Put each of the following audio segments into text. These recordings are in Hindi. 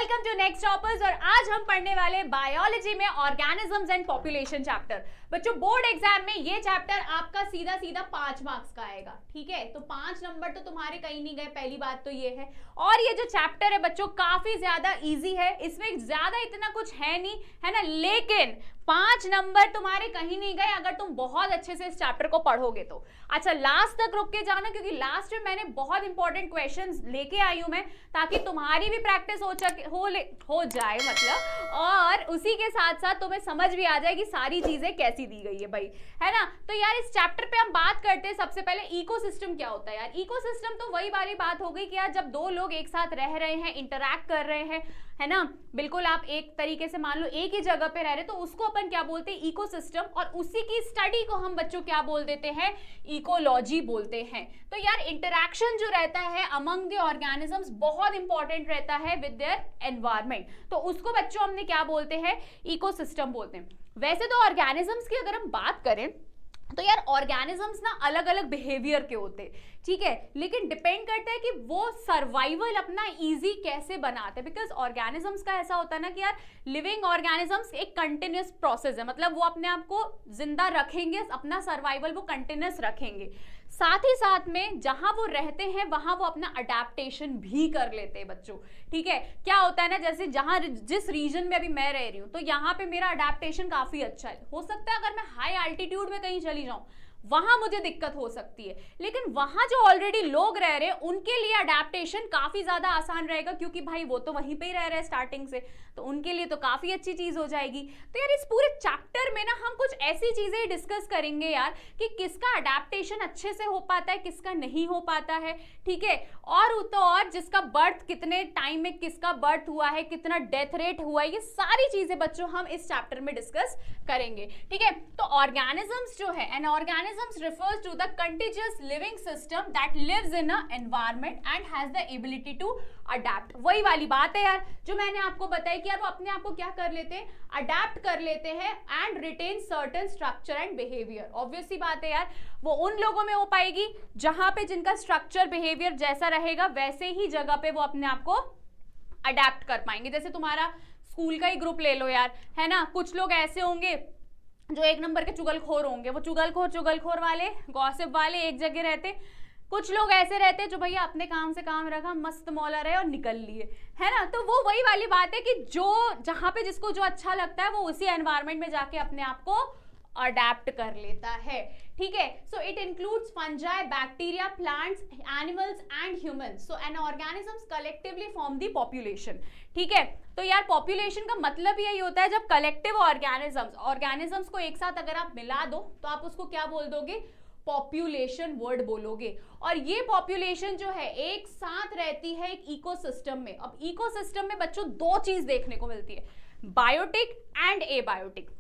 Welcome to next toppers. और आज हम पढ़ने वाले बायोलॉजी में ऑर्गेनिजम्स एंड पॉपुलेशन चैप्टर। बच्चों बोर्ड एग्जाम में ये चैप्टर आपका सीधा सीधा 5 मार्क्स का आएगा, ठीक है। तो 5 नंबर तो तुम्हारे कहीं नहीं गए, पहली बात तो ये है। और ये जो चैप्टर है बच्चों काफी ज्यादा इजी है, इसमें ज्यादा इतना कुछ है नहीं, है ना, लेकिन 5 नंबर तुम्हारे कहीं नहीं गए अगर तुम बहुत अच्छे से इस चैप्टर को पढ़ोगे तो। अच्छा, लास्ट तक रुक के जाना, क्योंकि लास्ट में मैंने बहुत इंपॉर्टेंट क्वेश्चंस लेके आई हूं मैं, ताकि तुम्हारी भी प्रैक्टिस हो जाए मतलब, और उसी के साथ साथ तुम्हें समझ भी आ जाए कि सारी चीजें कैसी दी गई है भाई, है ना। तो यार इस चैप्टर पे हम बात करते हैं सबसे पहले इकोसिस्टम क्या होता है। यार इकोसिस्टम तो वही वाली बात हो गई कि यार जब दो लोग एक साथ रह रहे हैं, इंटरैक्ट कर रहे हैं, है ना, बिल्कुल आप एक तरीके से मान लो एक ही जगह पे रह रहे, तो उसको अपन क्या बोलते हैं, इकोसिस्टम। और उसी की स्टडी को हम बच्चों क्या बोल देते हैं, इकोलॉजी बोलते हैं। तो यार इंटरैक्शन जो रहता है अमंग द ऑर्गेनिजम्स बहुत इंपॉर्टेंट रहता है विद देयर एनवायरनमेंट, तो उसको बच्चों हमने क्या बोलते हैं, इकोसिस्टम बोलते हैं। वैसे तो ऑर्गेनिजम्स की अगर हम बात करें तो यार ऑर्गेनिजम्स ना अलग अलग बिहेवियर के होते हैं, ठीक है, लेकिन डिपेंड करता है कि वो सर्वाइवल अपना इजी कैसे बनाते हैं। बिकॉज ऑर्गेनिजम्स का ऐसा होता है ना कि यार लिविंग ऑर्गेनिजम्स एक कंटिन्यूस प्रोसेस है, मतलब वो अपने आप को जिंदा रखेंगे, अपना सर्वाइवल वो कंटिन्यूस रखेंगे। साथ ही साथ में जहां वो रहते हैं वहां वो अपना अडेप्टेशन भी कर लेते हैं बच्चों, ठीक है। क्या होता है ना, जैसे जहां जिस रीजन में अभी मैं रह रही हूं तो यहाँ पे मेरा अडेप्टेशन काफी अच्छा है। हो सकता है अगर मैं हाई एल्टीट्यूड में कहीं चली जाऊं वहां मुझे दिक्कत हो सकती है, लेकिन वहां जो ऑलरेडी लोग रह रहे हैं उनके लिए अडेप्टेशन काफी ज्यादा आसान रहेगा, क्योंकि भाई वो तो वहीं पे ही रह रहे हैं स्टार्टिंग से, तो उनके लिए तो काफी अच्छी चीज हो जाएगी। तो यार इस पूरे चैप्टर में ना हम कुछ ऐसी चीजें डिस्कस करेंगे यार कि किसका अडेप्टेशन अच्छे से हो पाता है, किसका नहीं हो पाता है, ठीक है। और तो और जिसका बर्थ कितने टाइम में किसका बर्थ हुआ है, कितना डेथ रेट हुआ है, ये सारी चीजें बच्चों हम इस चैप्टर में डिस्कस करेंगे, ठीक है। तो ऑर्गेनिजम्स जो है, N organisms refers to the contiguous living system that lives in a environment and has the ability to adapt। वही वाली बात है यार जो मैंने आपको बताई कि यार वो अपने आप को क्या कर लेते हैं, अडेप्ट कर लेते हैं and retain certain structure and behaviour. Obvious सी बात है यार वो उन लोगों में हो पाएगी जहां पे जिनका स्ट्रक्चर बिहेवियर जैसा रहेगा वैसे ही जगह पे वो अपने आप को अडेप्ट कर पाएंगे। जैसे तुम्हारा स्कूल का ही ग्रुप ले लो यार, है ना, कुछ लोग ऐसे होंगे जो एक नंबर के चुगलखोर होंगे, वो चुगलखोर वाले, गॉसिप वाले एक जगह रहते। कुछ लोग ऐसे रहते जो भैया अपने काम से काम रखा, मस्त मौला रहे और निकल लिए, है ना। तो वो वही वाली बात है कि जो जहां पे जिसको जो अच्छा लगता है वो उसी एनवायरनमेंट में जाके अपने आप को अडेप्ट कर लेता है, ठीक है। So it includes fungi, bacteria, plants, animals and humans. So N organisms collectively form the population, ठीक है। तो यार पॉपुलेशन का मतलब यही होता है जब कलेक्टिव ऑर्गेनिजम्स को एक साथ अगर आप मिला दो तो आप उसको क्या बोल दोगे, पॉपुलेशन वर्ड बोलोगे। और ये पॉपुलेशन जो है एक साथ रहती है एक इकोसिस्टम में। अब इकोसिस्टम में बच्चों दो चीज देखने को मिलती है, बायोटिक एंड एबायोटिक।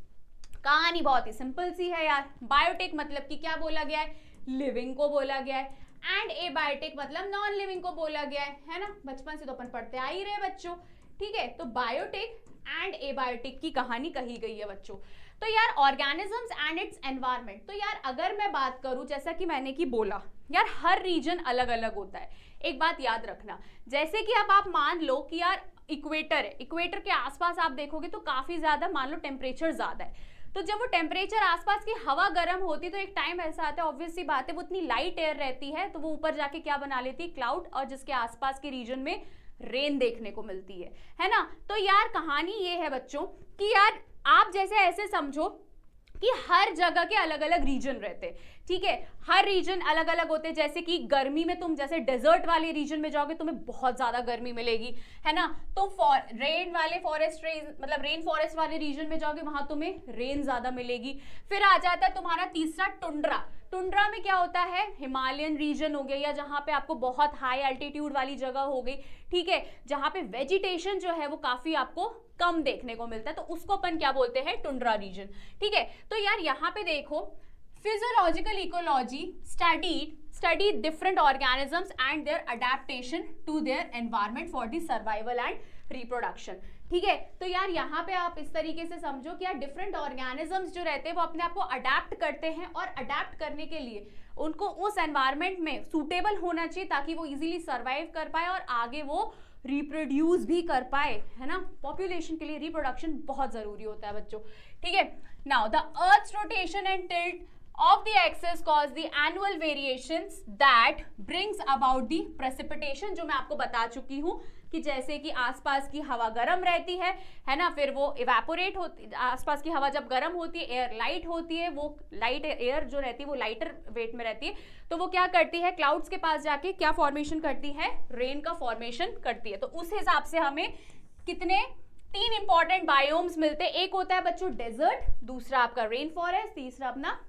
कहानी बहुत ही सिंपल सी है यार। बायोटिक मतलब कि क्या बोला गया है, लिविंग को बोला गया है, एंड एबायोटिक मतलब नॉन लिविंग को बोला गया है ना। बचपन से तो अपन पढ़ते आ ही रहे बच्चों, ठीक है। तो बायोटिक एंड एबायोटिक की कहानी कही गई है बच्चों। तो यार ऑर्गेनिजम्स एंड इट्स एनवायरनमेंट, तो यार अगर मैं बात करूं जैसा कि मैंने की बोला यार हर रीजन अलग अलग होता है। एक बात याद रखना, जैसे कि अब आप मान लो कि यार इक्वेटर है, इक्वेटर के आसपास आप देखोगे तो काफी ज्यादा मान लो टेम्परेचर ज्यादा है। तो जब वो टेम्परेचर आसपास की हवा गर्म होती है तो एक टाइम ऐसा आता है, ऑब्वियस सी बात है, वो इतनी लाइट एयर रहती है तो वो ऊपर जाके क्या बना लेती है, क्लाउड, और जिसके आसपास के रीजन में रेन देखने को मिलती है ना। तो यार कहानी ये है बच्चों कि यार आप जैसे ऐसे समझो कि हर जगह के अलग अलग रीजन रहते हैं, ठीक है। हर रीजन अलग अलग होते हैं। जैसे कि गर्मी में तुम जैसे डेजर्ट वाले रीजन में जाओगे तुम्हें बहुत ज्यादा गर्मी मिलेगी, है ना। तो रेन वाले फॉरेस्ट मतलब रेन फॉरेस्ट वाले रीजन में जाओगे वहां तुम्हें रेन ज्यादा मिलेगी। फिर आ जाता है तुम्हारा तीसरा टुंड्रा। टुंड्रा में क्या होता है, हिमालयन रीजन हो गया या जहां पे आपको बहुत हाई एल्टीट्यूड वाली जगह हो गई, ठीक है, जहां पे वेजिटेशन जो है वो काफी आपको कम देखने को मिलता है, तो उसको अपन क्या बोलते हैं, टुंड्रा रीजन, ठीक है। तो यार यहाँ पे देखो physiological ecology study different organisms and their adaptation to their environment for the survival and reproduction, ठीक है। तो यार यहाँ पे आप इस तरीके से समझो कि यार डिफरेंट ऑर्गेनिजम्स जो रहते हैं वो अपने आप को अडेप्ट करते हैं, और अडेप्ट करने के लिए उनको उस एनवायरनमेंट में सूटेबल होना चाहिए ताकि वो इजीली सर्वाइव कर पाए और आगे वो रिप्रोड्यूस भी कर पाए, है ना। पॉपुलेशन के लिए रिप्रोडक्शन बहुत जरूरी होता है बच्चों, ठीक है। Now the earth's rotation and tilt of the axis cause the annual variations that brings about the precipitation, जो मैं आपको बता चुकी हूँ कि जैसे कि आसपास की हवा गर्म रहती है ना, फिर वो इवेपोरेट होती, आसपास की हवा जब गर्म होती है, एयर लाइट होती है, वो लाइट एयर जो रहती है वो लाइटर वेट में रहती है, तो वो क्या करती है, क्लाउड्स के पास जाके क्या फॉर्मेशन करती है, रेन का फॉर्मेशन करती है। तो उस हिसाब से हमें कितने 3 इंपॉर्टेंट बायोम्स मिलते हैं। एक होता है बच्चों डेजर्ट, दूसरा आपका रेन फॉरेस्ट, तीसरा अपना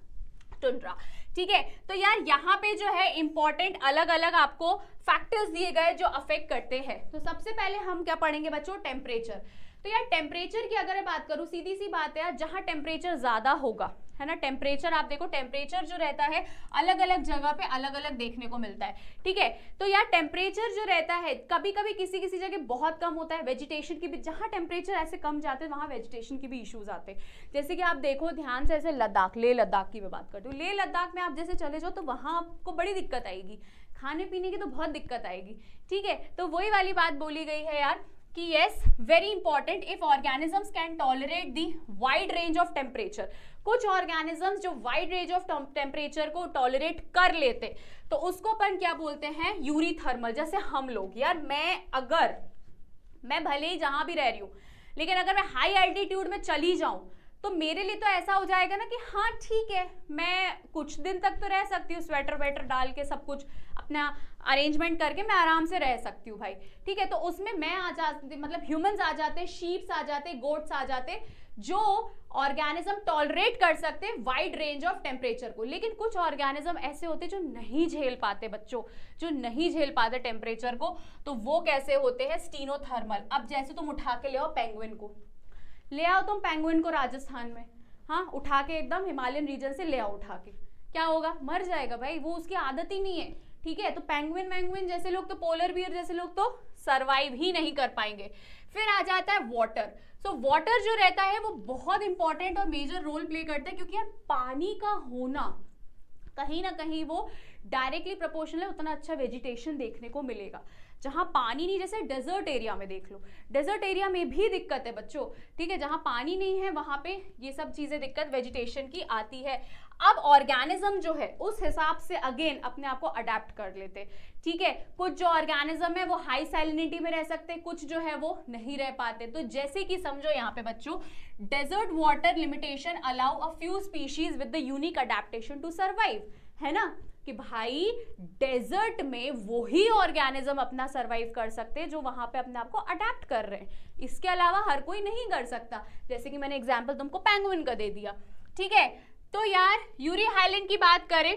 टुंड्रा, ठीक है। तो यार यहाँ पे जो है इंपॉर्टेंट अलग अलग आपको फैक्टर्स दिए गए जो अफेक्ट करते हैं। तो सबसे पहले हम क्या पढ़ेंगे बच्चों, टेम्परेचर। तो यार टेम्परेचर की अगर मैं बात करूं, सीधी सी बात है यार, जहां टेम्परेचर ज्यादा होगा, है ना, टेम्परेचर आप देखो, टेम्परेचर जो रहता है अलग अलग जगह पे अलग अलग देखने को मिलता है, ठीक है। तो यार टेम्परेचर जो रहता है कभी कभी किसी किसी जगह बहुत कम होता है, वेजिटेशन की भी, जहाँ टेम्परेचर ऐसे कम जाते हैं वहाँ वेजिटेशन की भी इश्यूज आते हैं। जैसे कि आप देखो ध्यान से, ऐसे लद्दाख, लेह लद्दाख की मैं बात करती हूँ, लेह लद्दाख में आप जैसे चले जाओ तो वहाँ आपको बड़ी दिक्कत आएगी, खाने पीने की तो बहुत दिक्कत आएगी, ठीक है। तो वही वाली बात बोली गई है यार कि yes, very important, if organisms can tolerate the wide range of temperature, कुछ ऑर्गेनिजम्स जो वाइड रेंज ऑफ टेम्परेचर को टॉलरेट कर लेते तो उसको अपन क्या बोलते हैं, यूरीथर्मल। जैसे हम लोग, यार मैं भले ही जहां भी रह रही हूँ, लेकिन अगर मैं हाई एल्टीट्यूड में चली जाऊं तो मेरे लिए तो ऐसा हो जाएगा ना कि हाँ ठीक है, मैं कुछ दिन तक तो रह सकती हूँ, स्वेटर वेटर डाल के सब कुछ अपना अरेंजमेंट करके मैं आराम से रह सकती हूँ भाई, ठीक है। तो उसमें मैं आ जाती, मतलब ह्यूमंस आ जाते, शीप्स आ जाते, गोट्स आ जाते, जो ऑर्गेनिज्म टॉलरेट कर सकते वाइड रेंज ऑफ टेम्परेचर को। लेकिन कुछ ऑर्गेनिज्म ऐसे होते जो नहीं झेल पाते बच्चों, जो नहीं झेल पाते टेम्परेचर को, तो वो कैसे होते हैं, स्टीनोथर्मल। अब जैसे तुम उठा के ले आओ पेंगुइन को, ले आओ तुम पेंगुइन को राजस्थान में, हाँ, उठा के एकदम हिमालयन रीजन से ले आओ उठा के, क्या होगा, मर जाएगा भाई, वो उसकी आदत ही नहीं है, ठीक है। तो पेंगुइन जैसे लोग, तो पोलर बियर जैसे लोग तो सरवाइव ही नहीं कर पाएंगे। फिर आ जाता है वाटर। सो वाटर जो रहता है वो बहुत इंपॉर्टेंट और मेजर रोल प्ले करता है, क्योंकि यार पानी का होना कहीं ना कहीं वो डायरेक्टली प्रोपोर्शनल है, उतना अच्छा वेजिटेशन देखने को मिलेगा। जहां पानी नहीं, जैसे डेजर्ट एरिया में देख लो, डेजर्ट एरिया में भी दिक्कत है बच्चों, ठीक है। जहां पानी नहीं है वहां पे ये सब चीजें दिक्कत वेजिटेशन की आती है। अब ऑर्गेनिज्म जो है उस हिसाब से अगेन अपने आप को अडेप्ट कर लेते, ठीक है। कुछ जो ऑर्गेनिज्म है वो हाई सैलिनिटी में रह सकते, कुछ जो है वो नहीं रह पाते। तो जैसे कि समझो यहाँ पे बच्चों, desert water limitation allow a few species with the unique adaptation to survive, है ना, कि भाई डेजर्ट में वही ऑर्गेनिज्म अपना सर्वाइव कर सकते हैं जो वहां पे अपने आप को अडेप्ट कर रहे हैं, इसके अलावा हर कोई नहीं कर सकता। जैसे कि मैंने एग्जांपल तुमको पेंगुइन का दे दिया, ठीक है। तो यार यूरी हाइलैंड की बात करें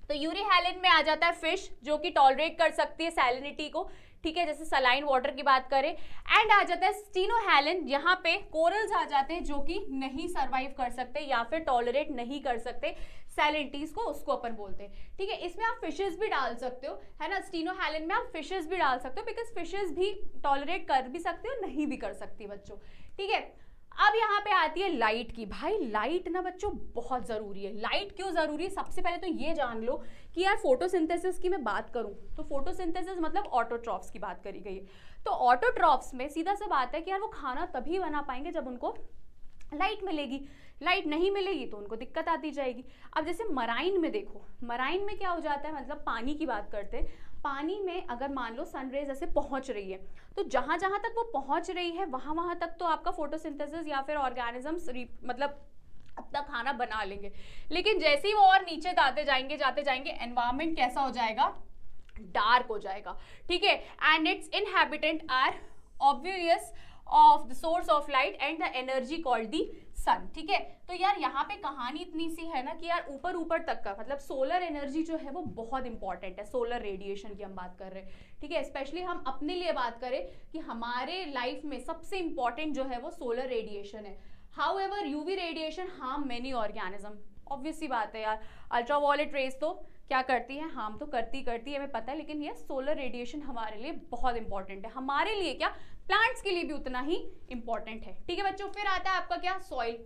तो यूरी हाइलैंड में आ जाता है फिश जो कि टॉलरेट कर सकती है सैलिनिटी को, ठीक है, जैसे सलाइन वाटर की बात करें। एंड आ जाता है स्टीनोहैलन, यहाँ पे कोरल्स आ जाते हैं जो कि नहीं सर्वाइव कर सकते या फिर टॉलरेट नहीं कर सकते सैलिनिटीज को, उसको अपन बोलते हैं, ठीक है। इसमें आप फिशेस भी डाल सकते हो, है ना, स्टीनोहैलन में आप फिशेस भी डाल सकते हो, बिकॉज फिशेस भी टॉलरेट कर भी सकते हो, नहीं भी कर सकती बच्चों, ठीक है। अब यहाँ पे आती है लाइट की। भाई लाइट ना बच्चों बहुत जरूरी है। लाइट क्यों जरूरी है, सबसे पहले तो ये जान लो कि यार फोटोसिंथेसिस की मैं बात करूं तो फोटोसिंथेसिस मतलब ऑटोट्रॉफ्स की बात करी गई है। तो ऑटोट्रॉफ्स में सीधा सा बात है कि यार वो खाना तभी बना पाएंगे जब उनको लाइट मिलेगी, लाइट नहीं मिलेगी तो उनको दिक्कत आती जाएगी। अब जैसे मराइन में देखो, मराइन में क्या हो जाता है, मतलब पानी की बात करते हैं, पानी में अगर मान लो सनरेज ऐसे पहुंच रही है तो जहां जहां तक वो पहुंच रही है वहां वहां तक तो आपका फोटोसिंथेसिस या फिर ऑर्गेनिजम्स मतलब अपना खाना बना लेंगे। लेकिन जैसे ही वो और नीचे जाते जाएंगे एनवायरमेंट कैसा हो जाएगा, डार्क हो जाएगा, ठीक है। And its inhabitant are obvious of the source of light and the energy called the sun, ठीक है। तो यार यहाँ पे कहानी इतनी सी है ना कि यार ऊपर तक का मतलब सोलर एनर्जी जो है वो बहुत इंपॉर्टेंट है। सोलर रेडिएशन की हम बात कर रहे हैं, ठीक है। स्पेशली हम अपने लिए बात करें कि हमारे लाइफ में सबसे इंपॉर्टेंट जो है वो सोलर रेडिएशन है। However UV radiation harm many organism, obvious सी बात है यार। अल्ट्रावायलेट रेज तो क्या करती है, हार्म तो करती है हमें पता है, लेकिन ये सोलर रेडिएशन हमारे लिए बहुत इंपॉर्टेंट है, हमारे लिए क्या प्लांट्स के लिए भी उतना ही इंपॉर्टेंट है, ठीक है बच्चों। फिर आता है आपका क्या, सॉइल।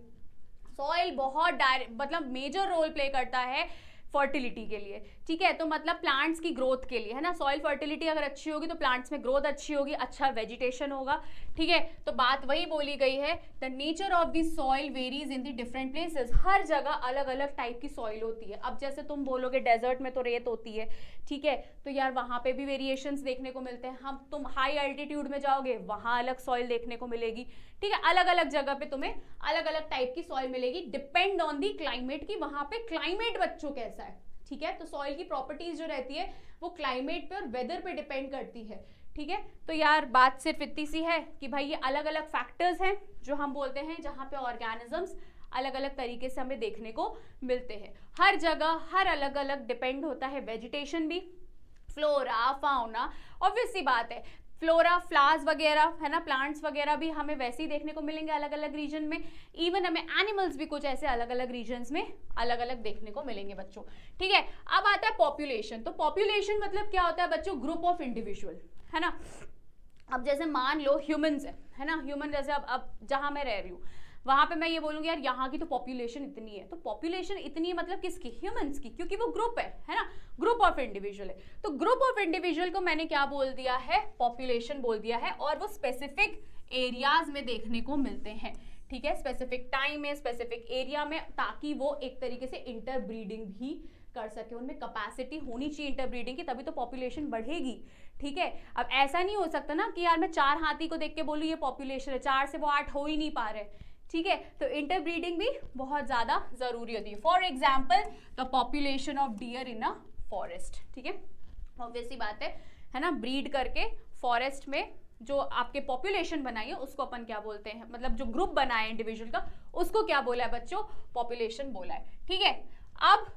सॉइल बहुत मतलब मेजर रोल प्ले करता है फर्टिलिटी के लिए, ठीक है। तो मतलब प्लांट्स की ग्रोथ के लिए, है ना। सॉइल फर्टिलिटी अगर अच्छी होगी तो प्लांट्स में ग्रोथ अच्छी होगी, अच्छा वेजिटेशन होगा, ठीक है। तो बात वही बोली गई है, the nature of the soil varies in the different places. हर जगह अलग अलग टाइप की सॉइल होती है। अब जैसे तुम बोलोगे डेजर्ट में तो रेत होती है, ठीक है, तो यार वहाँ पे भी वेरिएशंस देखने को मिलते हैं। हम तुम हाई एल्टीट्यूड में जाओगे, वहाँ अलग सॉइल देखने को मिलेगी, ठीक है। अलग अलग जगह पे तुम्हें अलग अलग टाइप की सॉइल मिलेगी, डिपेंड ऑन दी क्लाइमेट की वहाँ पे क्लाइमेट बच्चों कैसा है, ठीक है। तो सॉइल की प्रॉपर्टीज जो रहती है वो क्लाइमेट पे और वेदर पे डिपेंड करती है, ठीक है। तो यार बात सिर्फ इतनी सी है कि भाई ये अलग अलग फैक्टर्स हैं जो हम बोलते हैं जहाँ पे ऑर्गेनिजम्स अलग अलग तरीके से हमें देखने को मिलते हैं। हर जगह हर अलग अलग डिपेंड होता है, वेजिटेशन भी, फ्लोरा फाउना, ऑब्वियस सी बात है। फ्लोरा फ्लावर्स वगैरह, है ना, प्लांट्स वगैरह भी हमें वैसे ही देखने को मिलेंगे अलग अलग रीजन में। इवन हमें एनिमल्स भी कुछ ऐसे अलग अलग रीजन्स में अलग अलग देखने को मिलेंगे बच्चों, ठीक है। अब आता है पॉपुलेशन। तो पॉपुलेशन मतलब क्या होता है बच्चों, ग्रुप ऑफ इंडिविजुअल, है ना। अब जैसे मान लो ह्यूमंस है ना, ह्यूमन जैसे अब जहां मैं रह रही हूँ वहां पे मैं ये बोलूंगी यार यहाँ की तो पॉपुलेशन इतनी है, तो पॉपुलेशन इतनी मतलब किसकी, ह्यूमंस की, क्योंकि वो ग्रुप है ना, ग्रुप ऑफ इंडिविजुअल है। तो ग्रुप ऑफ इंडिविजुअल को मैंने क्या बोल दिया है, पॉपुलेशन बोल दिया है, और वो स्पेसिफिक एरियाज में देखने को मिलते हैं, ठीक है, स्पेसिफिक टाइम में, स्पेसिफिक एरिया में, ताकि वो एक तरीके से इंटरब्रीडिंग भी कर सके। उनमें कैपेसिटी होनी चाहिए इंटरब्रीडिंग की, तभी तो पॉपुलेशन बढ़ेगी, ठीक है। अब ऐसा नहीं हो सकता ना कि यार मैं 4 हाथी को देख के बोलूँ ये पॉपुलेशन है, 4 से वो 8 हो ही नहीं पा रहे, ठीक है। तो इंटरब्रीडिंग भी बहुत ज्यादा जरूरी होती है। For example the population of dear in a forest, ठीक है, ऑब्वियसली बात है ना। ब्रीड करके फॉरेस्ट में जो आपके पॉपुलेशन बनाई है उसको अपन क्या बोलते हैं, मतलब जो ग्रुप बना है इंडिविजुअल का उसको क्या बोला है बच्चों, पॉपुलेशन बोला है, ठीक है। अब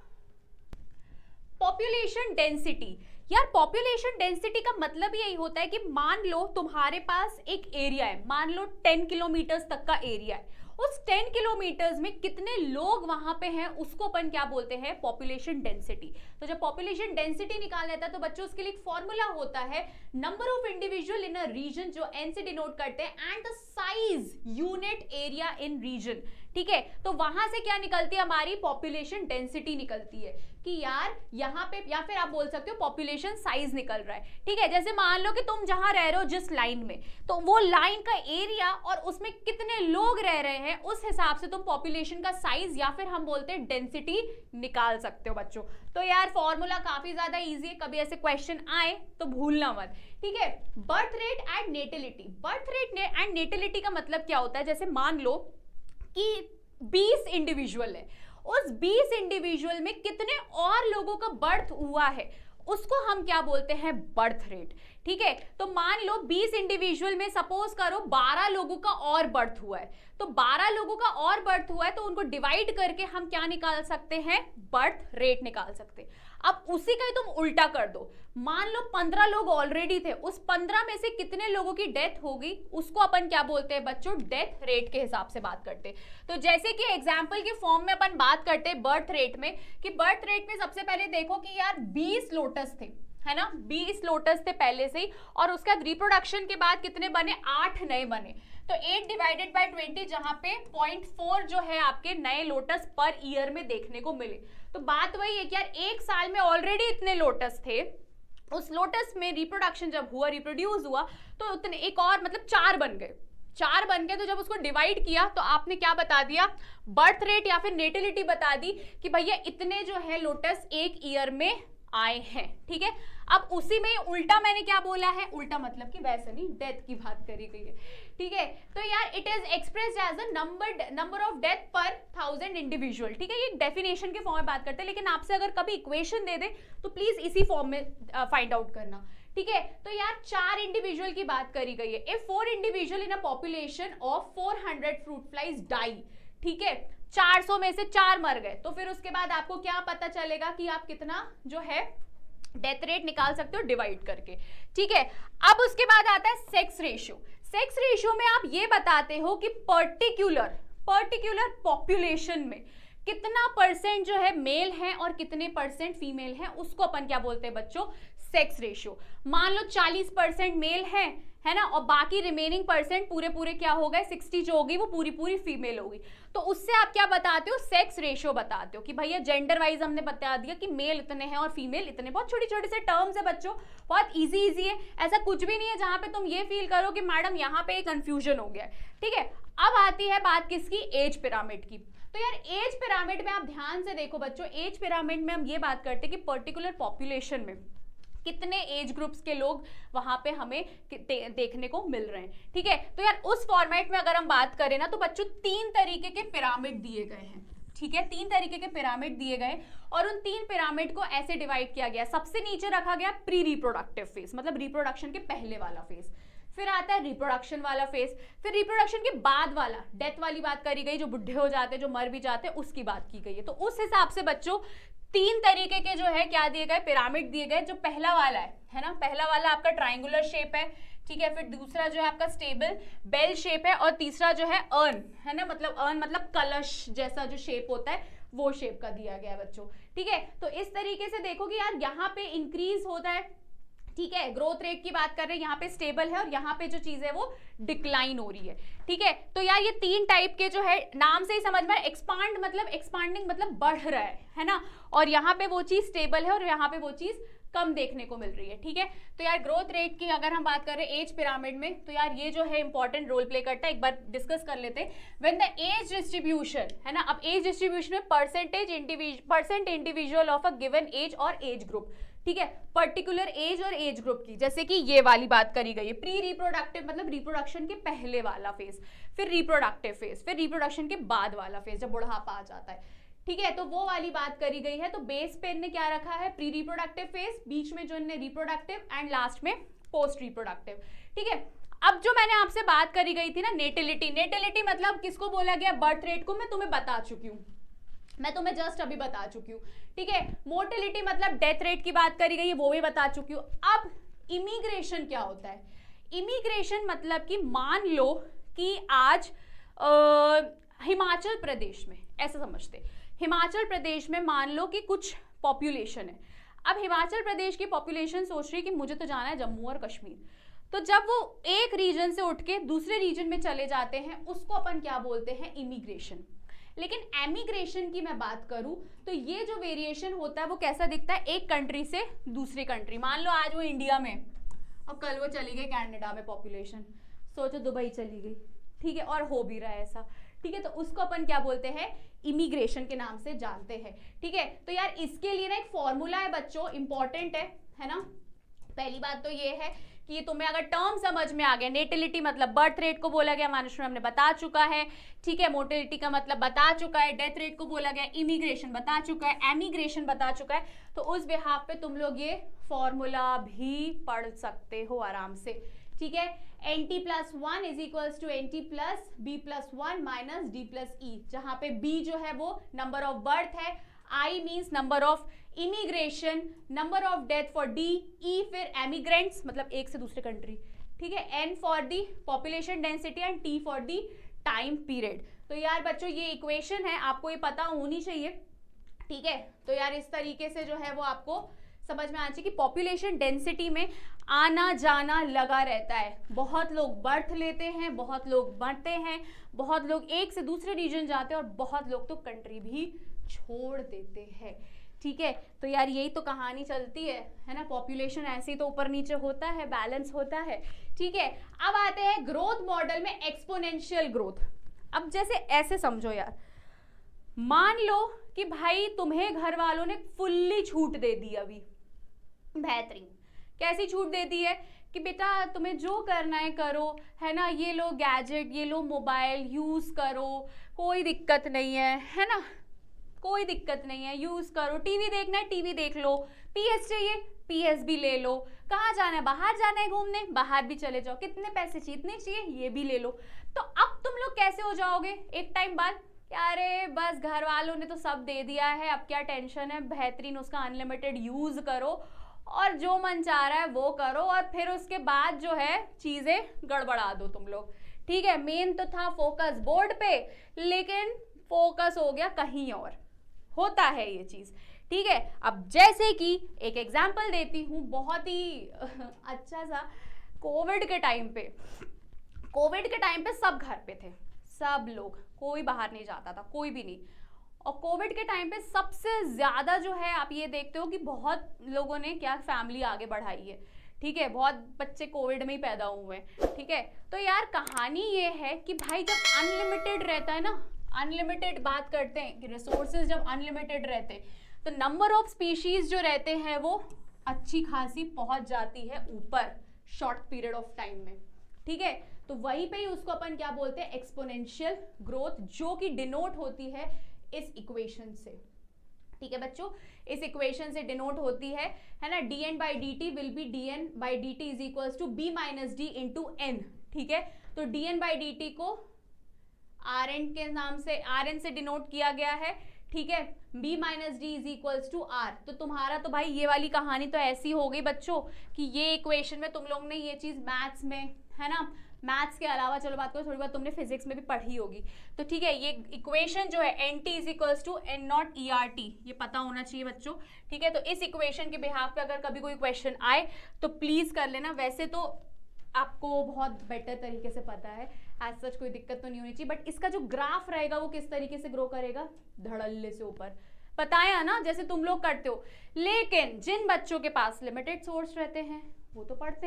पॉपुलेशन डेंसिटी, यार पॉपुलेशन डेंसिटी का मतलब यही होता है कि मान लो तुम्हारे पास एक एरिया है, मान लो 10 किलोमीटर्स तक का एरिया है, उस 10 किलोमीटर्स में कितने लोग वहां पे हैं उसको अपन क्या बोलते हैं, पॉपुलेशन डेंसिटी। तो जब पॉपुलेशन डेंसिटी निकालना था तो बच्चों उसके लिए एक फॉर्मूला होता है, number of individual in a region, जो एन से डिनोट करते हैं, and the size unit area in region, ठीक है। तो वहां से क्या निकलती है, हमारी पॉपुलेशन डेंसिटी निकलती है कि यार यहाँ पे, या फिर आप बोल सकते हो पॉपुलेशन साइज निकल रहा है, ठीक है। जैसे मान लो कि तुम जहां रह रहे हो जिस लाइन में, तो वो लाइन का एरिया और उसमें कितने लोग रह रहे हैं उस हिसाब से तुम पॉपुलेशन का साइज या फिर हम बोलते हैं डेंसिटी निकाल सकते हो बच्चों। तो यार फॉर्मूला काफी ज्यादा इजी है, कभी ऐसे क्वेश्चन आए तो भूलना मत, ठीक है। Birth rate and natality, birth rate and natality का मतलब क्या होता है, जैसे मान लो कि 20 इंडिविजुअल है, उस 20 इंडिविजुअल में कितने और लोगों का बर्थ हुआ है उसको हम क्या बोलते हैं, बर्थ रेट, ठीक है। तो मान लो 20 इंडिविजुअल में सपोज करो 12 लोगों का और बर्थ हुआ है, तो 12 लोगों का और बर्थ हुआ है तो उनको डिवाइड करके हम क्या निकाल सकते हैं, बर्थ रेट निकाल सकते हैं। अब उसी का ही तुम उल्टा कर दो, मान लो 15 लोग ऑलरेडी थे, उस 15 में से कितने लोगों की डेथ होगी उसको अपन क्या बोलते हैं बच्चों, डेथ रेट के हिसाब से बात करते हैं। तो जैसे कि एग्जांपल के फॉर्म में अपन बात करते हैं बर्थ रेट में, कि बर्थ रेट में सबसे पहले देखो कि यार 20 लोटस थे, है ना, 20 लोटस थे पहले से ही, और उसके बाद रिप्रोडक्शन के बाद कितने बने, 8 नए बने। तो 8 डिवाइडेड बाय 20, जहां पे 0.4 जो है आपके नए लोटस पर ईयर में देखने को मिले। तो बात वही है कि यार एक साल में ऑलरेडी इतने लोटस थे, उस लोटस में रिप्रोडक्शन जब हुआ, रिप्रोड्यूस हुआ, तो उतने एक और मतलब 4 बन गए, 4 बन गए। तो जब उसको डिवाइड किया तो आपने क्या बता दिया, बर्थ रेट या फिर नेटिलिटी बता दी कि भैया इतने जो है लोटस एक ईयर में आए हैं, ठीक है। अब उसी में उल्टा मैंने क्या बोला है, उल्टा मतलब कि वैसे नहीं, डेथ की बात करी गई है, ठीक है। तो यार it is expressed as a number of death per 1000 individual, ठीक है। ये डेफिनेशन के फॉर्म में बात करते हैं, लेकिन आपसे अगर कभी इक्वेशन दे दे तो प्लीज इसी फॉर्म में फाइंड आउट करना, ठीक है। तो यार 4 इंडिविजुअल की बात करी गई है, if 4 individual in a population of 400 fruit flies die, ठीक है, 400 में से 4 मर गए, तो फिर उसके बाद आपको क्या पता चलेगा कि आप कितना जो है डेथ रेट निकाल सकते हो डिवाइड करके, ठीक है। अब उसके बाद आता है सेक्स रेशियो। सेक्स रेशियो में आप ये बताते हो कि पर्टिकुलर पॉपुलेशन में कितना परसेंट जो है मेल है और कितने परसेंट फीमेल है, उसको अपन क्या बोलते हैं बच्चों, सेक्स रेशियो। मान लो 40% मेल है है ना, और बाकी रिमेनिंग परसेंट पूरे क्या हो गए, 60 जो होगी वो पूरी फीमेल होगी। तो उससे आप क्या बताते हो, सेक्स रेशियो बताते हो कि भैया जेंडर वाइज हमने बता दिया कि मेल इतने हैं और फीमेल इतने। बहुत छोटे छोटे से टर्म्स है बच्चों, बहुत इजी है, ऐसा कुछ भी नहीं है जहां पे तुम ये फील करो कि मैडम यहाँ पे कंफ्यूजन हो गया। ठीक है, अब आती है बात किसकी, एज पिरामिड की। तो यार एज पिरामिड में आप ध्यान से देखो बच्चों, एज पिरामिड में हम ये बात करते हैं कि पर्टिकुलर पॉपुलेशन में कितने एज ग्रुप्स के लोग वहां पे हमें देखने को मिल रहे हैं। ठीक है, तो यार उस फॉर्मेट में अगर हम बात करें ना, तो बच्चों 3 तरीके के पिरामिड दिए गए हैं। ठीक है, 3 तरीके के पिरामिड दिए गए और उन 3 पिरामिड को ऐसे डिवाइड किया गया। सबसे नीचे रखा गया प्री रिप्रोडक्टिव फेज, मतलब रिप्रोडक्शन के पहले वाला फेज। फिर आता है रिप्रोडक्शन वाला फेज, फिर रिप्रोडक्शन के बाद वाला, डेथ वाली बात करी गई, जो बुढ़े हो जाते हैं, जो मर भी जाते हैं, उसकी बात की गई है। तो उस हिसाब से बच्चों 3 तरीके के जो है क्या दिए गए, पिरामिड दिए गए। जो पहला वाला है ना, पहला वाला आपका ट्रायंगुलर शेप है। ठीक है, फिर दूसरा जो है आपका स्टेबल बेल शेप है, और तीसरा जो है अर्न है ना, मतलब अर्न मतलब कलश जैसा जो शेप होता है वो शेप का दिया गया है बच्चों। ठीक है, तो इस तरीके से देखो कि यार यहाँ पे इंक्रीज होता है। ठीक है, ग्रोथ रेट की बात कर रहे हैं, यहाँ पे स्टेबल है और यहाँ पे जो चीज है वो डिक्लाइन हो रही है। ठीक है, तो यार ये 3 टाइप के जो है, नाम से ही समझ में, एक्सपांड मतलब एक्सपांडिंग मतलब बढ़ रहा है ना, और यहाँ पे वो चीज स्टेबल है और यहाँ पे वो चीज कम देखने को मिल रही है। ठीक है, तो यार ग्रोथ रेट की अगर हम बात कर रहे हैं एज पिरामिड में, तो यार ये जो है इंपॉर्टेंट रोल प्ले करता है। एक बार डिस्कस कर लेते हैं। व्हेन द एज डिस्ट्रीब्यूशन है ना, अब एज डिस्ट्रीब्यूशन में percent individual of a given age और एज ग्रुप। ठीक है, पर्टिकुलर एज और एज ग्रुप की, जैसे कि ये वाली बात करी गई है, प्री रिप्रोडक्टिव मतलब रिप्रोडक्शन के पहले वाला फेज, फिर रिप्रोडक्टिव फेज, फिर रिप्रोडक्शन के बाद वाला फेज जब बुढ़ापा आ जाता है। ठीक है, तो वो वाली बात करी गई है। तो बेस पे इनने क्या रखा है, प्री रिप्रोडक्टिव फेज, बीच में जो इनने रिप्रोडक्टिव, एंड लास्ट में पोस्ट रिप्रोडक्टिव। ठीक है, अब जो मैंने आपसे बात करी गई थी ना, नेटिलिटी, नेटिलिटी मतलब किसको बोला गया, बर्थ रेट को मैं तुम्हें बता चुकी हूँ, मैं तुम्हें जस्ट अभी बता चुकी हूँ। ठीक है, मोर्टेलिटी मतलब डेथ रेट की बात करी गई है, वो भी बता चुकी हूँ। अब इमिग्रेशन क्या होता है, इमिग्रेशन मतलब कि मान लो कि आज हिमाचल प्रदेश में, ऐसा समझते, हिमाचल प्रदेश में मान लो कि कुछ पॉपुलेशन है। अब हिमाचल प्रदेश की पॉपुलेशन सोच रही है कि मुझे तो जाना है जम्मू और कश्मीर, तो जब वो एक रीजन से उठ के दूसरे रीजन में चले जाते हैं, उसको अपन क्या बोलते हैं, इमिग्रेशन। लेकिन एमिग्रेशन की मैं बात करूं तो ये जो वेरिएशन होता है वो कैसा दिखता है, एक कंट्री से दूसरी कंट्री। मान लो आज वो इंडिया में और कल वो चली गई कनाडा में, पॉपुलेशन सोचो दुबई चली गई। ठीक है, और हो भी रहा है ऐसा। ठीक है, तो उसको अपन क्या बोलते हैं, इमिग्रेशन के नाम से जानते हैं। ठीक है, तो यार इसके लिए ना एक फॉर्मूला है बच्चों, इंपॉर्टेंट है ना। पहली बात तो ये है कि तुम्हें अगर टर्म समझ में आ गया, नेटिलिटी मतलब बर्थ रेट को बोला गया, मानुष्य में हमने बता चुका है। ठीक है, मोर्टेलिटी का मतलब बता चुका है, डेथ रेट को बोला गया, इमिग्रेशन बता चुका है, एमिग्रेशन बता चुका है। तो उस बिहाफ पे तुम लोग ये फॉर्मूला भी पढ़ सकते हो आराम से। ठीक है, nt+1 is equals to nt+b+1 minus d+e, जहां पे b जो है वो नंबर ऑफ बर्थ है, I means number of immigration, number of death for D, E फिर एमिग्रेंट्स मतलब एक से दूसरे कंट्री। ठीक है, N for the population density and T for the time period. तो यार बच्चों ये इक्वेशन है, आपको ये पता होनी चाहिए। ठीक है, तो यार इस तरीके से जो है वो आपको समझ में आना चाहिए कि पॉपुलेशन डेंसिटी में आना जाना लगा रहता है। बहुत लोग बर्थ लेते हैं, बहुत लोग मरते हैं, बहुत लोग एक से दूसरे रीजन जाते हैं और बहुत लोग तो कंट्री भी छोड़ देते हैं। ठीक है, तो यार यही तो कहानी चलती है ना, पॉपुलेशन ऐसे ही तो ऊपर नीचे होता है, बैलेंस होता है। ठीक है, अब आते हैं ग्रोथ मॉडल में एक्सपोनेंशियल ग्रोथ। अब जैसे ऐसे समझो यार, मान लो कि भाई तुम्हें घर वालों ने फुल्ली छूट दे दी, अभी बेहतरीन कैसी छूट दे दी है कि बेटा तुम्हें जो करना है करो, है ना, ये लो गैजेट, ये लो मोबाइल यूज करो, कोई दिक्कत नहीं है ना, कोई दिक्कत नहीं है, यूज करो। टीवी देखना है टीवी देख लो, पीएस चाहिए पीएस भी ले लो, कहाँ जाना है, बाहर जाना है घूमने, बाहर भी चले जाओ, कितने पैसे चाहिए, इतने चाहिए, ये भी ले लो। तो अब तुम लोग कैसे हो जाओगे एक टाइम बाद, अरे बस घर वालों ने तो सब दे दिया है, अब क्या टेंशन है, बेहतरीन उसका अनलिमिटेड यूज करो और जो मन चाह रहा है वो करो, और फिर उसके बाद जो है चीजें गड़बड़ा दो तुम लोग। ठीक है, मेन तो था फोकस बोर्ड पे, लेकिन फोकस हो गया कहीं और, होता है ये चीज। ठीक है, अब जैसे कि एक एग्जाम्पल देती हूँ बहुत ही अच्छा सा, कोविड के टाइम पे सब घर पे थे, सब लोग, कोई बाहर नहीं जाता था, कोई भी नहीं। और कोविड के टाइम पे सबसे ज़्यादा जो है आप ये देखते हो कि बहुत लोगों ने क्या फैमिली आगे बढ़ाई है, ठीक है, बहुत बच्चे कोविड में ही पैदा हुए हैं, ठीक है। तो यार कहानी ये है कि भाई जब अनलिमिटेड रहता है ना, अनलिमिटेड बात करते हैं कि रिसोर्सेज जब अनलिमिटेड रहते हैं तो नंबर ऑफ स्पीशीज जो रहते हैं वो अच्छी खासी पहुंच जाती है ऊपर शॉर्ट पीरियड ऑफ टाइम में, ठीक है। तो वहीं पे ही उसको अपन क्या बोलते हैं, एक्सपोनेंशियल ग्रोथ, जो कि डिनोट होती है इस इक्वेशन से, ठीक है बच्चों, इस इक्वेशन से डिनोट होती है ना, dn by dt will be dn by dt is equals to b minus d into n, ठीक है। तो dn by dt को rn के नाम से, rn से डिनोट किया गया है, ठीक है। b minus d is equals to r। तो तुम्हारा तो भाई ये वाली कहानी तो ऐसी हो गई बच्चों कि ये इक्वेशन में तुम लोग ने ये चीज मैथ्स में, है ना, मैथ्स के अलावा चलो बात करो थोड़ी बात तुमने फिजिक्स में भी पढ़ी होगी, तो ठीक है। ये इक्वेशन जो है nt is equals to n naught ERT, ये पता होना चाहिए बच्चों, ठीक है। तो इस इक्वेशन के बिहाफ पे अगर कभी कोई क्वेश्चन आए तो प्लीज कर लेना, वैसे तो आपको बहुत बेटर तरीके से पता है, एज सच कोई दिक्कत तो नहीं होनी चाहिए। बट इसका जो ग्राफ रहेगा वो किस तरीके से ग्रो करेगा, धड़ल्ले से ऊपर, बताया ना, जैसे तुम लोग करते हो। लेकिन जिन बच्चों के पास लिमिटेड सोर्स रहते हैं वो तो पढ़ते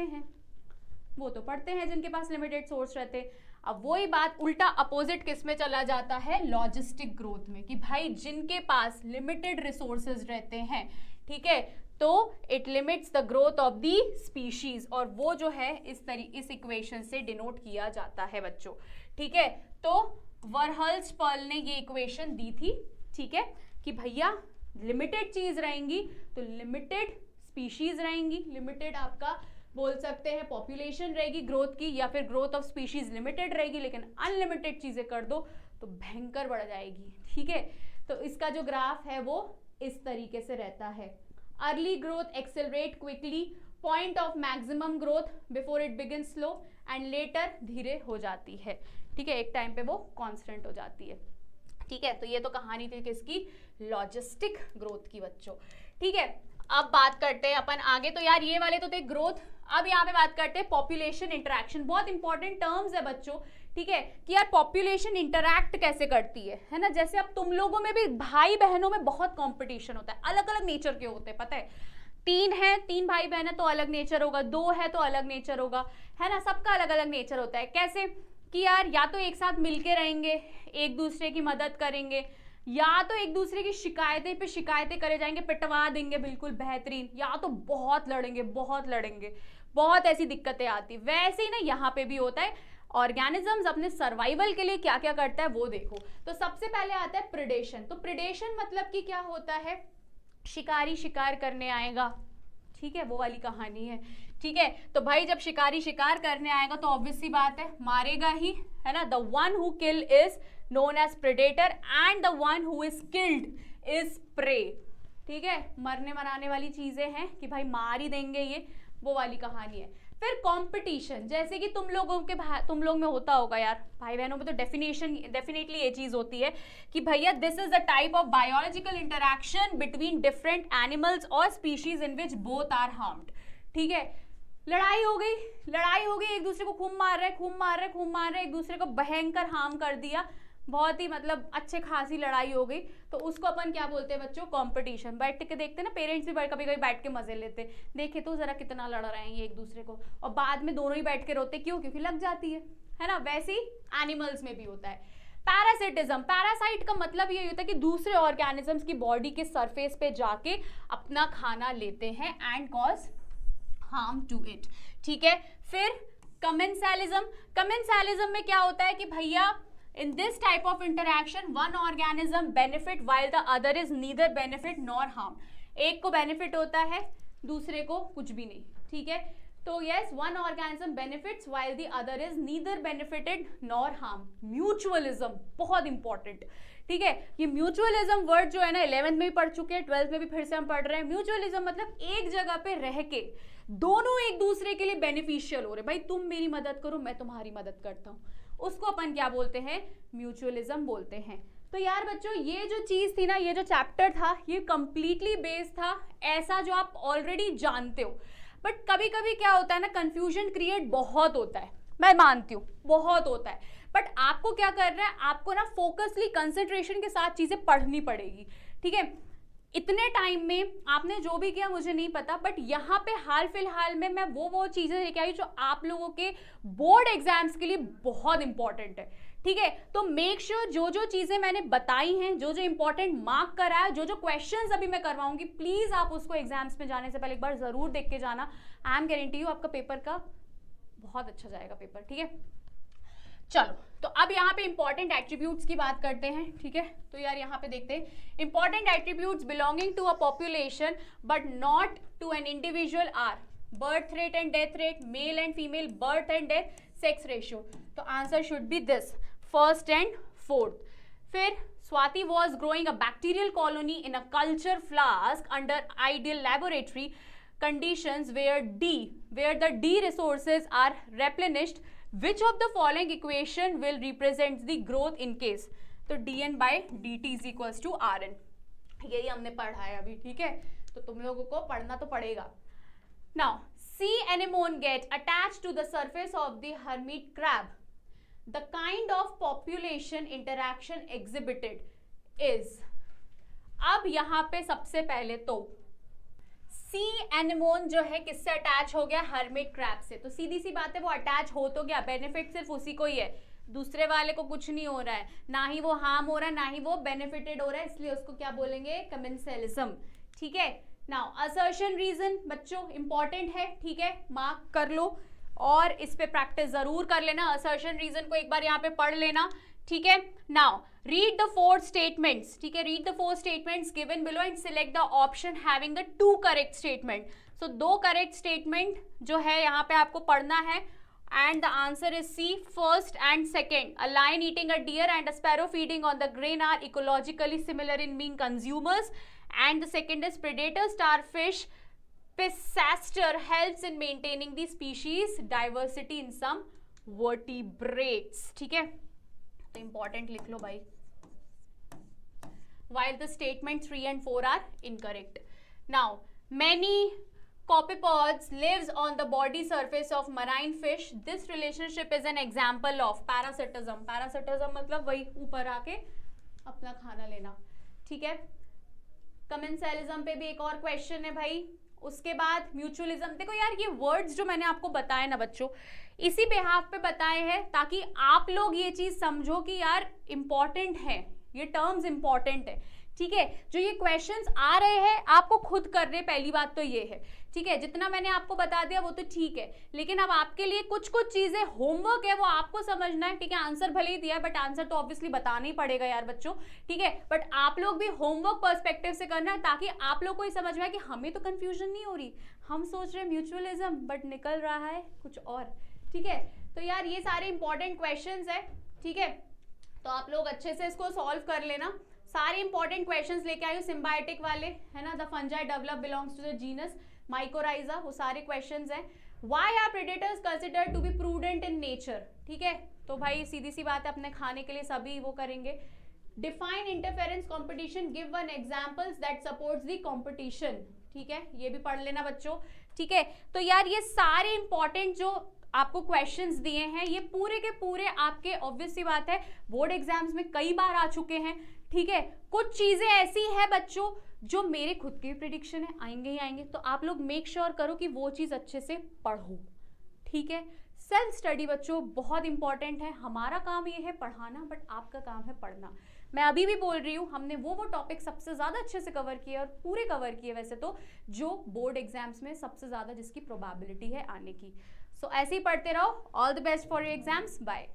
हैं, जिनके पास लिमिटेड सोर्स रहते हैं। अब वही बात उल्टा अपोजिट किस में चला जाता है, लॉजिस्टिक ग्रोथ में, कि भाई जिनके पास लिमिटेड रिसोर्सेज रहते हैं, ठीक है, तो it limits the growth of the species, और वो जो है इस इक्वेशन से डिनोट किया जाता है बच्चों, ठीक है। तो वर्हल्स-पर्ल ने ये इक्वेशन दी थी, ठीक है, कि भैया लिमिटेड चीज रहेंगी तो लिमिटेड स्पीशीज रहेंगी, लिमिटेड आपका बोल सकते हैं पॉपुलेशन रहेगी ग्रोथ की, या फिर ग्रोथ ऑफ स्पीशीज लिमिटेड रहेगी, लेकिन अनलिमिटेड चीजें कर दो तो भयंकर बढ़ जाएगी, ठीक है। तो इसका जो ग्राफ है वो इस तरीके से रहता है, early growth accelerate quickly, point of maximum growth before it begin slow and later धीरे हो जाती है, ठीक है, एक टाइम पे वो कांस्टेंट हो जाती है, ठीक है। तो ये तो कहानी थी किसकी, लॉजिस्टिक ग्रोथ की बच्चों, ठीक है। अब बात करते हैं अपन आगे, तो यार ये वाले तो थे ग्रोथ। अब यहाँ पे बात करते हैं पॉपुलेशन इंटरेक्शन, बहुत इंपॉर्टेंट टर्म्स है बच्चों, ठीक है, कि यार पॉपुलेशन इंटरैक्ट कैसे करती है ना। जैसे अब तुम लोगों में भी भाई बहनों में बहुत कंपटीशन होता है, अलग अलग नेचर के होते हैं, पता है, 3 भाई बहन है तो अलग नेचर होगा, 2 है तो अलग नेचर होगा, है ना, सबका अलग अलग नेचर होता है। कैसे कि यार या तो एक साथ मिलके रहेंगे, एक दूसरे की मदद करेंगे, या तो एक दूसरे की शिकायतें पे शिकायतें करे जाएंगे, पिटवा देंगे बिल्कुल बेहतरीन, या तो बहुत लड़ेंगे, बहुत ऐसी दिक्कतें आती। वैसे ही ना यहाँ पे भी होता है, ऑर्गेनिजम्स अपने सर्वाइवल के लिए क्या क्या करता है वो देखो। तो सबसे पहले आता है प्रेडेशन। तो प्रेडेशन मतलब कि क्या होता है, शिकारी शिकार करने आएगा, ठीक है, वो वाली कहानी है, ठीक है। तो भाई जब शिकारी शिकार करने आएगा तो ऑब्वियस सी बात है मारेगा ही, है ना। The one who kill is known as predator and the one who is killed is prey, ठीक है। मरने मराने वाली चीजें हैं कि भाई मार ही देंगे, ये वो वाली कहानी है। फिर कंपटीशन, जैसे कि तुम लोग में होता होगा यार, भाई बहनों में तो डेफिनेटली ये चीज होती है कि भैया this is the type of biological interaction between different animals और species in which both are harmed, ठीक है। लड़ाई हो गई, एक दूसरे को खूब मार रहे, एक दूसरे को भयंकर हार्म कर दिया, बहुत ही मतलब अच्छे खासी लड़ाई हो गई, तो उसको अपन क्या बोलते हैं बच्चों, कंपटीशन। बैठ के देखते ना, पेरेंट्स भी कभी कभी बैठ के मजे लेते, देखे तो जरा कितना लड़ रहे हैं ये एक दूसरे को, और बाद में दोनों ही बैठ के रोते, क्यों, क्योंकि लग जाती है ना। वैसे ही एनिमल्स में भी होता है। पैरासिटिज्म, पैरासाइट का मतलब ये होता है कि दूसरे ऑर्गेनिजम्स की बॉडी के सरफेस पे जाके अपना खाना लेते हैं and cause harm to it, ठीक है। फिर कमेंसालिज्म में क्या होता है कि भैया in this type of interaction one organism benefit while the other is neither benefit nor harm, एक को benefit होता है दूसरे को कुछ भी नहीं, ठीक है। तो yes, one organism benefits while the other is neither benefited nor harm, mutualism बहुत important, ठीक है। ये म्यूचुअलिज्म वर्ड जो है ना 11th में भी पढ़ चुके हैं, 12th में भी फिर से हम पढ़ रहे हैं। म्यूचुअलिज्म मतलब एक जगह पे रह के दोनों एक दूसरे के लिए बेनिफिशियल हो रहे, भाई तुम मेरी मदद करो मैं तुम्हारी मदद करता हूँ, उसको अपन क्या बोलते हैं, म्यूचुअलिज्म बोलते हैं। तो यार बच्चों ये जो चीज थी ना, ये जो चैप्टर था, ये कंप्लीटली बेस्ड था ऐसा जो आप ऑलरेडी जानते हो। बट कभी कभी क्या होता है ना, कंफ्यूजन क्रिएट बहुत होता है, मैं मानती हूँ बहुत होता है, बट आपको क्या करना है, आपको ना फोकसली कंसंट्रेशन के साथ चीजें पढ़नी पड़ेगी, ठीक है। इतने टाइम में आपने जो भी किया मुझे नहीं पता, बट यहाँ पे हाल फिलहाल में मैं वो चीजें लेके आई जो आप लोगों के बोर्ड एग्जाम्स के लिए बहुत इंपॉर्टेंट है, ठीक है। तो मेक श्योर जो चीजें मैंने बताई हैं, जो इंपॉर्टेंट मार्क कराया, जो क्वेश्चंस अभी मैं करवाऊंगी, प्लीज आप उसको एग्जाम्स में जाने से पहले एक बार जरूर देख के जाना। आई एम गारंटी यू आपका पेपर का बहुत अच्छा जाएगा पेपर, ठीक है। चलो, तो अब यहाँ पे इंपॉर्टेंट एट्रीब्यूट्स की बात करते हैं, ठीक है। तो यार यहाँ पे देखते हैं important attributes belonging to a population but not to an individual are birth rate and death rate, male and female birth and death, sex ratio. तो answer should be this, first and fourth. फिर Swati was growing a bacterial colony in a culture flask under ideal laboratory conditions where the D resources are replenished. Which of the following equation will represent the growth in case? तो dn by dt is equals to rn, यही हमने पढ़ा है अभी, ठीक है। तो तुम लोगों को पढ़ना तो पड़ेगा। Now, sea anemone get attached to the surface of the hermit crab. The kind of population interaction exhibited is, अब यहाँ पे सबसे पहले तो सी एनेमोन जो है किससे अटैच हो गया, हर्मिट क्रैब से। तो सीधी सी बात है वो अटैच हो तो गया, बेनिफिट सिर्फ उसी को ही है, दूसरे वाले को कुछ नहीं हो रहा है, ना ही वो हार्म हो रहा है ना ही वो बेनिफिटेड हो रहा है, इसलिए उसको क्या बोलेंगे, कमेंसेलिज्म, ठीक है। नाउ असर्शन रीजन बच्चों इंपॉर्टेंट है, ठीक है, मार्क कर लो और इस पे प्रैक्टिस जरूर कर लेना। असर्शन रीजन को एक बार यहाँ पे पढ़ लेना, ठीक है। Now read the four statements, ठीक है, read the four statements given below and select the option having the 2 correct statement. So 2 correct statement जो है यहाँ पे आपको पढ़ना है and the answer is C, first and second. A lion eating a deer and a sparrow feeding on the grain are ecologically similar in being consumers, and the second is predator starfish Pisaster helps in maintaining the species diversity in some vertebrates, ठीक है। तो important लिख लो भाई। While the statement 3 and 4 are incorrect. Now, many copepods lives on the body surface of marine fish. This relationship is an example of parasitism. Parasitism मतलब वही ऊपर आके अपना खाना लेना, ठीक है। कमेंसेलिज्म पे भी एक और क्वेश्चन है भाई। उसके बाद म्यूचुअलिज्म, देखो यार ये वर्ड्स जो मैंने आपको बताए ना बच्चों, इसी बिहाफ पे बताए हैं ताकि आप लोग ये चीज समझो कि यार इंपॉर्टेंट है, ये टर्म्स इंपॉर्टेंट है, ठीक है। जो ये क्वेश्चंस आ रहे हैं आपको खुद कर रहे, पहली बात तो ये है, ठीक है। जितना मैंने आपको बता दिया वो तो ठीक है, लेकिन अब आपके लिए कुछ चीजें होमवर्क है वो आपको समझना है, ठीक है। आंसर भले ही दिया बट आंसर तो ऑब्वियसली बताना ही पड़ेगा यार बच्चों, ठीक है। बट आप लोग भी होमवर्क पर्सपेक्टिव से करना है ताकि आप लोग को ही समझ में आए कि हमें तो कंफ्यूजन नहीं हो रही, हम सोच रहे हैं म्यूचुअलिज्म बट निकल रहा है कुछ और, ठीक है। तो यार ये सारे इंपॉर्टेंट क्वेश्चंस है, ठीक है। तो आप लोग अच्छे से इसको सॉल्व कर लेना। सारे इंपॉर्टेंट क्वेश्चंस लेके आए हो, सिम्बायोटिक वाले है ना, the fungi develop belongs to the genus mycorrhiza, वो सारे क्वेश्चंस हैं। Why are predators considered to be prudent in nature, ठीक है। तो भाई सीधी सी बात है, अपने खाने के लिए सभी वो करेंगे। Define interference competition, give one examples that supports the competition, ठीक है, ये भी पढ़ लेना बच्चों, ठीक है। तो यार ये सारे इंपॉर्टेंट जो आपको क्वेश्चंस दिए हैं ये पूरे के पूरे आपके ऑब्वियस सी बात है बोर्ड एग्जाम्स में कई बार आ चुके हैं, ठीक है। कुछ चीजें ऐसी है बच्चों जो मेरे खुद के प्रेडिक्शन है, आएंगे ही आएंगे, तो आप लोग मेक श्योर करो कि वो चीज अच्छे से पढ़ो, ठीक है। सेल्फ स्टडी बच्चों बहुत इंपॉर्टेंट है, हमारा काम ये है पढ़ाना बट आपका काम है पढ़ना। मैं अभी भी बोल रही हूँ हमने वो टॉपिक सबसे ज्यादा अच्छे से कवर किए और पूरे कवर किए वैसे तो, जो बोर्ड एग्जाम्स में सबसे ज्यादा जिसकी प्रोबेबिलिटी है आने की। सो ऐसे ही पढ़ते रहो। All the best for your exams, bye.